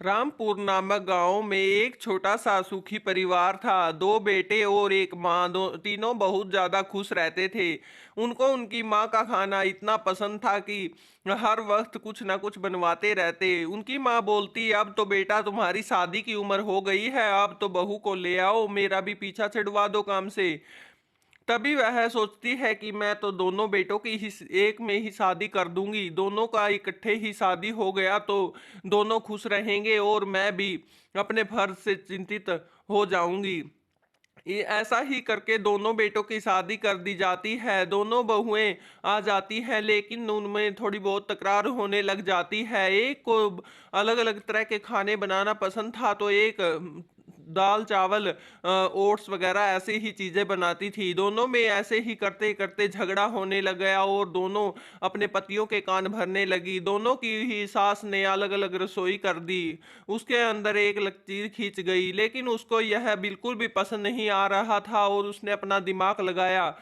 रामपुर नामक गांव में एक छोटा सा सुखी परिवार था। दो बेटे और एक माँ। दो तीनों बहुत ज्यादा खुश रहते थे। उनको उनकी माँ का खाना इतना पसंद था कि हर वक्त कुछ ना कुछ बनवाते रहते। उनकी माँ बोलती, अब तो बेटा तुम्हारी शादी की उम्र हो गई है, अब तो बहू को ले आओ, मेरा भी पीछा छुड़वा दो काम से। तभी वह सोचती है कि मैं तो दोनों बेटों की ही एक में ही शादी कर दूंगी। दोनों का इकट्ठे ही शादी हो गया तो दोनों खुश रहेंगे और मैं भी अपने फर्ज से चिंतित हो जाऊंगी। ये ऐसा ही करके दोनों बेटों की शादी कर दी जाती है। दोनों बहुएं आ जाती हैं, लेकिन उनमें थोड़ी बहुत तकरार होने लग जाती है। एक को अलग अलग तरह के खाने बनाना पसंद था तो एक दाल चावल ओट्स वगैरह ऐसी ही चीजें बनाती थी। दोनों में ऐसे ही करते करते झगड़ा होने लग गया और दोनों अपने पतियों के कान भरने लगी। दोनों की ही सास ने अलग अलग रसोई कर दी। उसके अंदर एक लकीर खींच गई, लेकिन उसको यह बिल्कुल भी पसंद नहीं आ रहा था और उसने अपना दिमाग लगाया।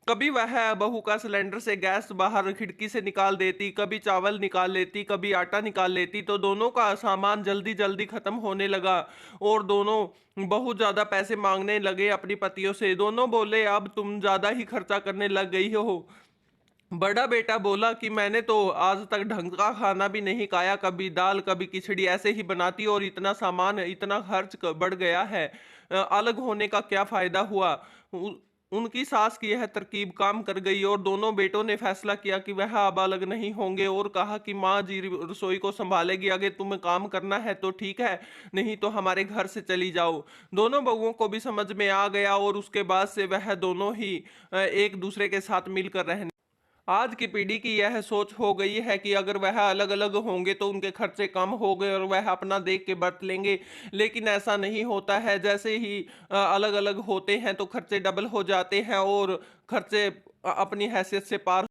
कभी वह बहू का सिलेंडर से गैस बाहर खिड़की से निकाल देती, कभी चावल निकाल लेती, कभी आटा निकाल लेती, तो दोनों का सामान जल्दी जल्दी खत्म होने लगा और दोनों बहुत ज्यादा पैसे मांगने लगे अपनी पतियों से। दोनों बोले, अब तुम ज्यादा ही खर्चा करने लग गई हो। बड़ा बेटा बोला कि मैंने तो आज तक ढंग का खाना भी नहीं खाया, कभी दाल कभी खिचड़ी ऐसे ही बनाती और इतना सामान इतना खर्च बढ़ गया है। अलग होने का क्या फायदा हुआ। उ, उनकी सास की यह तरकीब काम कर गई और दोनों बेटों ने फैसला किया कि वह अब अलग नहीं होंगे और कहा कि माँ जी रसोई को संभालेगी, अगर तुम्हें काम करना है तो ठीक है, नहीं तो हमारे घर से चली जाओ। दोनों बहुओं को भी समझ में आ गया और उसके बाद से वह दोनों ही एक दूसरे के साथ मिलकर रहने। आज की पीढ़ी की यह सोच हो गई है कि अगर वह अलग अलग होंगे तो उनके खर्चे कम हो गए और वह अपना देख के बरत लेंगे। लेकिन ऐसा नहीं होता है। जैसे ही अलग अलग होते हैं तो खर्चे डबल हो जाते हैं और खर्चे अपनी हैसियत से पार